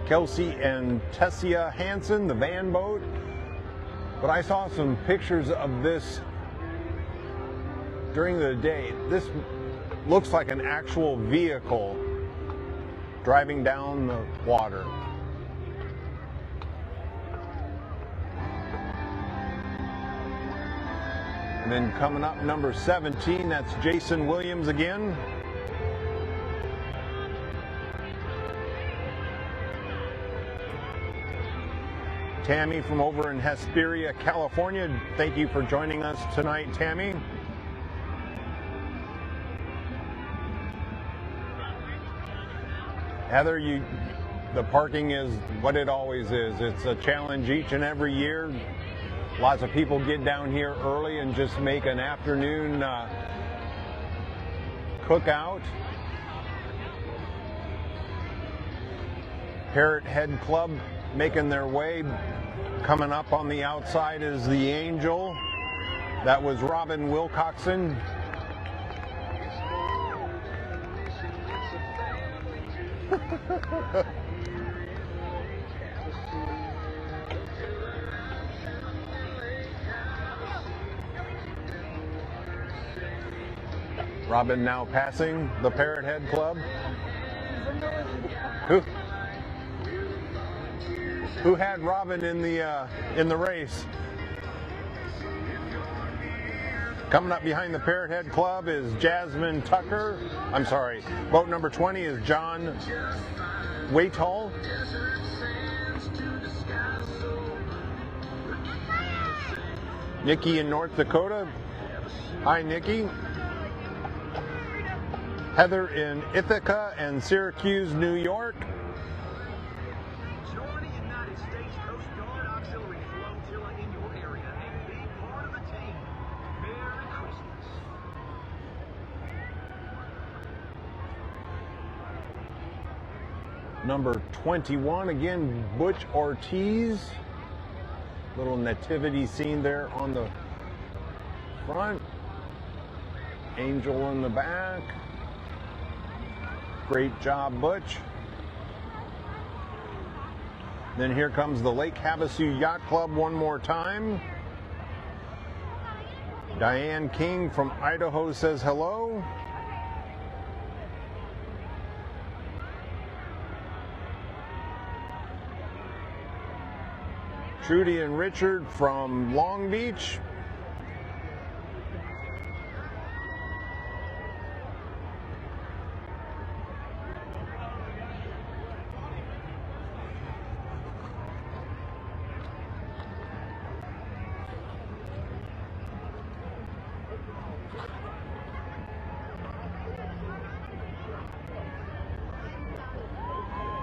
Kelsey and Tessia Hansen, the van boat. But I saw some pictures of this during the day. This looks like an actual vehicle driving down the water. And then coming up, number 17, that's Jason Williams again. Tammy from over in Hesperia, California. Thank you for joining us tonight, Tammy. Heather, the parking is what it always is. It's a challenge each and every year. Lots of people get down here early and just make an afternoon cookout. Parrot Head Club making their way. Coming up on the outside is the Angel. That was Robin Wilcoxon. Robin now passing the Parrot Head Club. Who had Robin in the race? Coming up behind the Parrot Head Club is Jasmine Tucker. I'm sorry, boat number 20 is John Waitall. Nikki in North Dakota. Hi, Nikki. Heather in Ithaca and Syracuse, New York. Number 21, again, Butch Ortiz. Little nativity scene there on the front. Angel in the back. Great job, Butch. Then here comes the Lake Havasu Yacht Club one more time. Diane King from Idaho says hello. Trudy and Richard from Long Beach.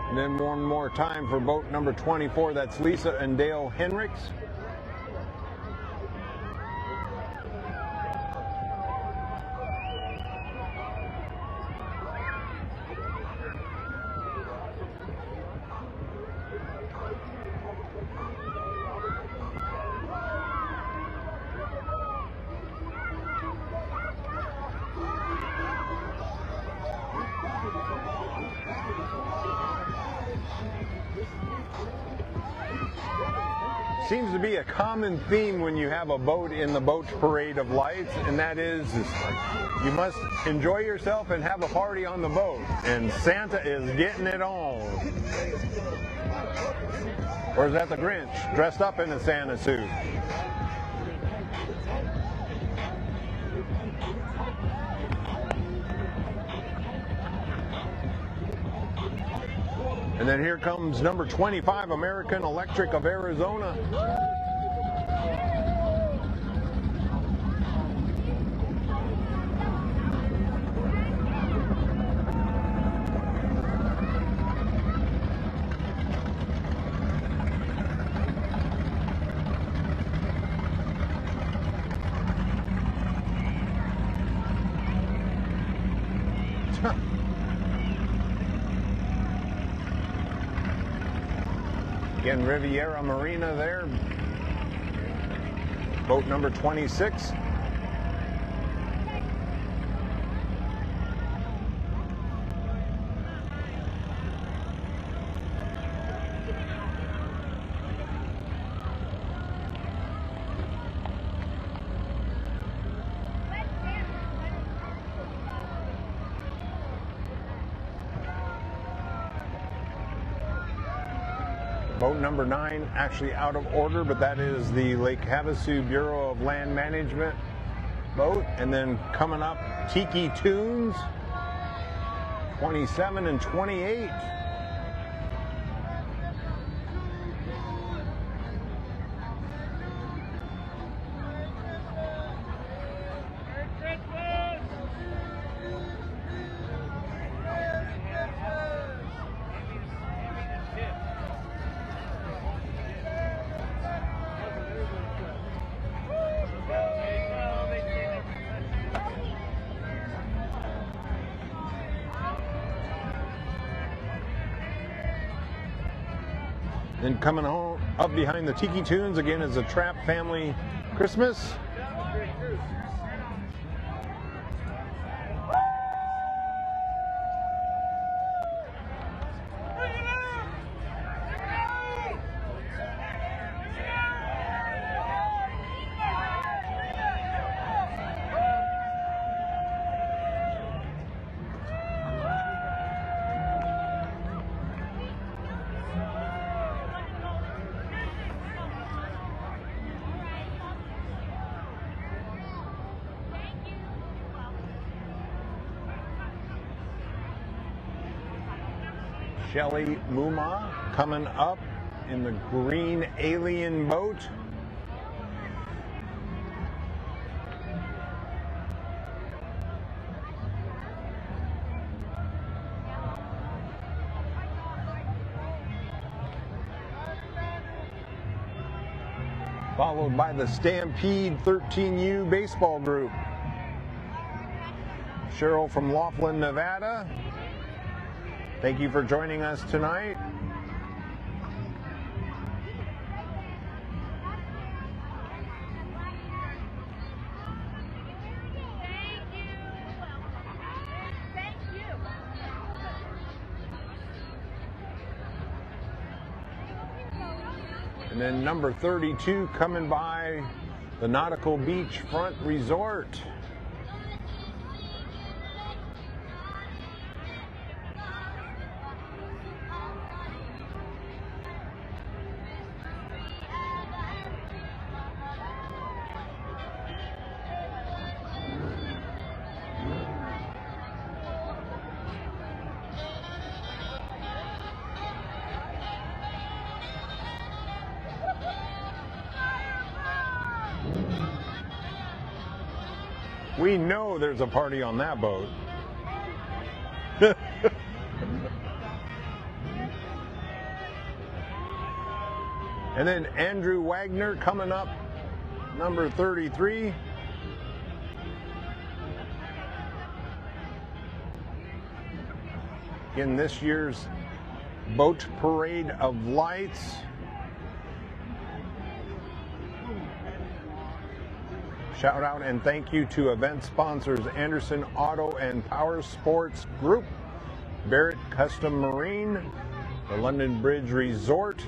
And then one more time for boat number 24, that's Lisa and Dale Henricks. Seems to be a common theme when you have a boat in the boat parade of lights, and that is you must enjoy yourself and have a party on the boat. And Santa is getting it on. Or is that the Grinch dressed up in a Santa suit? And then here comes number 25, American Electric of Arizona. Again, Riviera Marina there. Boat number 26. Boat number 9 actually out of order, but that is the Lake Havasu Bureau of Land Management boat. And then coming up, Tiki Tunes, 27 and 28. Then coming home up behind the Tiki Tunes again is a Trap Family Christmas. Shelly Muma coming up in the green alien boat. Followed by the Stampede 13U baseball group. Cheryl from Laughlin, Nevada. Thank you for joining us tonight. And then number 32 coming by the Nautical Beach Front Resort. We know there's a party on that boat. And then Andrew Wagner coming up, number 33. In this year's Boat Parade of Lights. Shout out and thank you to event sponsors Anderson Auto and Power Sports Group, Barrett Custom Marine, the London Bridge Resort,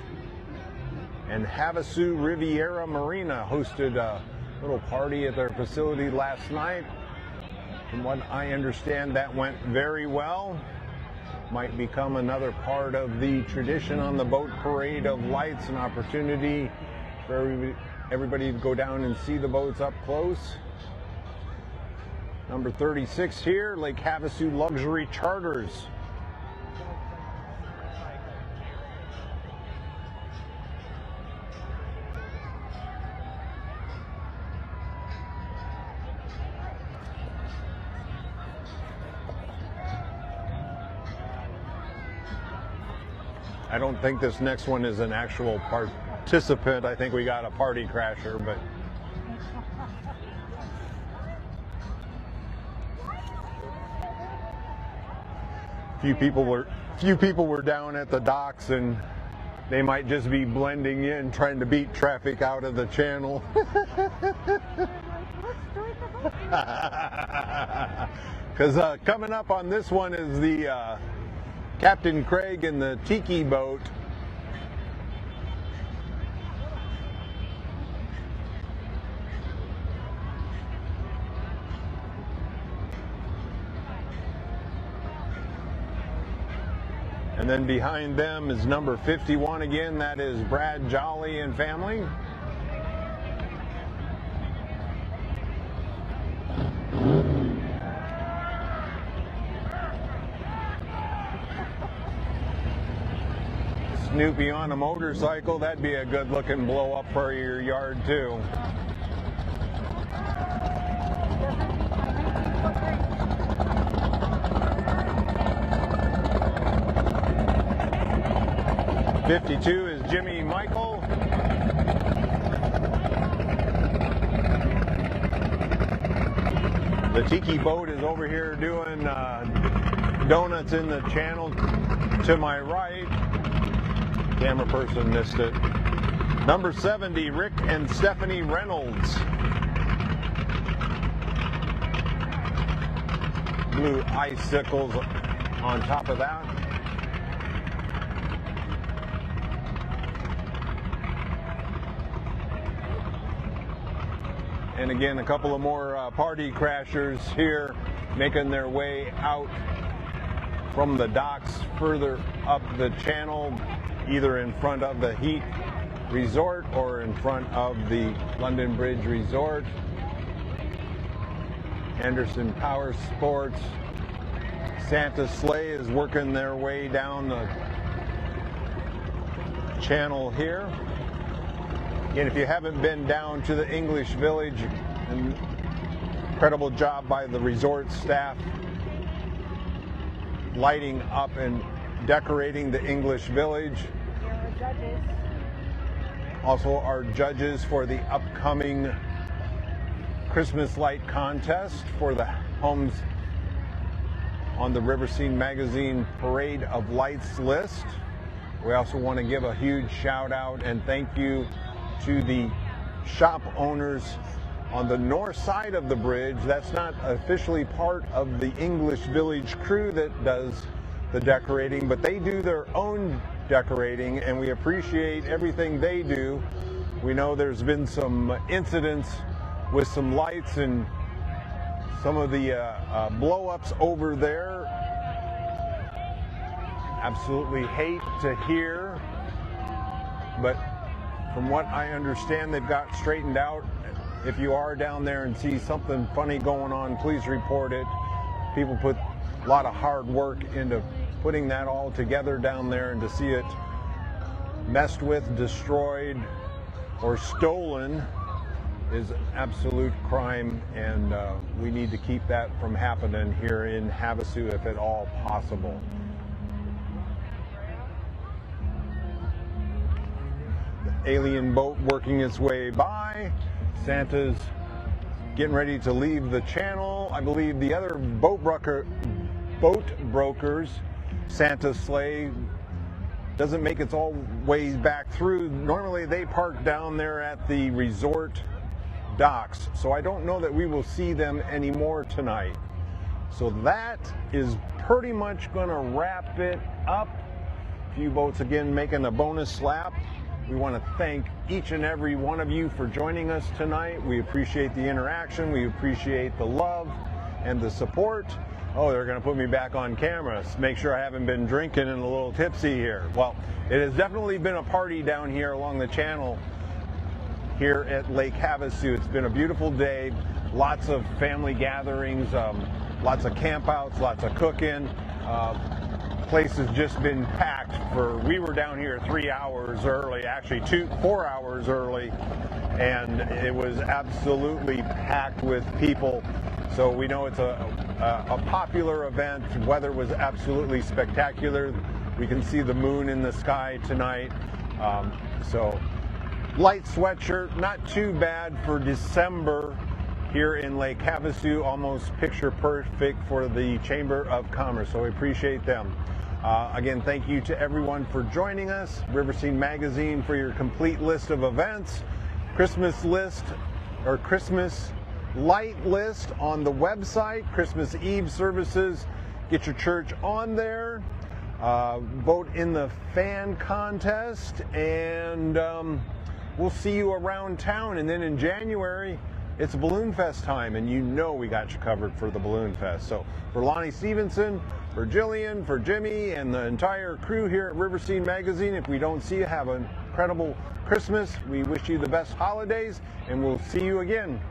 and Havasu Riviera Marina hosted a little party at their facility last night. From what I understand, that went very well. Might become another part of the tradition on the Boat Parade of Lights, an opportunity for everybody to go down and see the boats up close. Number 36 here, Lake Havasu Luxury Charters. I don't think this next one is an actual participant. I think we got a party crasher, but few people were down at the docks, and they might just be blending in, trying to beat traffic out of the channel. Because coming up on this one is the Captain Craig and the Tiki boat. And then behind them is number 51 again. That is Brad Jolly and family. Snoopy on a motorcycle, that'd be a good looking blow up for your yard too. '52 is Jimmy Michael. The Tiki boat is over here doing donuts in the channel to my right. Camera person missed it. Number 70, Rick and Stephanie Reynolds. Blue icicles on top of that. And again, a couple of more party crashers here making their way out from the docks further up the channel, either in front of the Heat Resort or in front of the London Bridge Resort. Anderson Power Sports. Santa Sleigh is working their way down the channel here. Again, if you haven't been down to the English Village, an incredible job by the resort staff lighting up and decorating the English Village. Also our judges for the upcoming Christmas light contest for the homes on the Riverscene magazine Parade of Lights list. We also want to give a huge shout out and thank you to the shop owners on the north side of the bridge. That's not officially part of the English Village crew that does the decorating, but they do their own decorating, and we appreciate everything they do. We know there's been some incidents with some lights and some of the blow-ups over there. Absolutely hate to hear, but from what I understand, they've got straightened out. If you are down there and see something funny going on, please report it. People put a lot of hard work into putting that all together down there, and to see it messed with, destroyed, or stolen is absolute crime, and we need to keep that from happening here in Havasu if at all possible. Alien boat working its way by. Santa's getting ready to leave the channel. I believe the other boat brokers, Santa Sleigh, doesn't make its all ways back through. Normally they park down there at the resort docks, so I don't know that we will see them anymore tonight. So that is pretty much going to wrap it up. A few boats again making a bonus lap. We want to thank each and every one of you for joining us tonight. We appreciate the interaction. We appreciate the love and the support. Oh, they're going to put me back on camera. Make sure I haven't been drinking and a little tipsy here. Well, it has definitely been a party down here along the channel here at Lake Havasu. It's been a beautiful day. Lots of family gatherings, lots of campouts, lots of cooking. Place has just been packed we were down here 3 hours early, actually 4 hours early, and it was absolutely packed with people. So we know it's a popular event. Weather was absolutely spectacular. We can see the moon in the sky tonight. So light sweatshirt, not too bad for December here in Lake Havasu, almost picture perfect for the Chamber of Commerce. So we appreciate them. Again, thank you to everyone for joining us. Riverscene Magazine for your complete list of events. Christmas list or Christmas light list on the website. Christmas Eve services. Get your church on there. Vote in the fan contest, and we'll see you around town. And then in January, it's Balloon Fest time, and you know we got you covered for the Balloon Fest. So for Lonnie Stevenson, for Jillian, for Jimmy, and the entire crew here at Riverscene Magazine, if we don't see you, have an incredible Christmas. We wish you the best holidays, and we'll see you again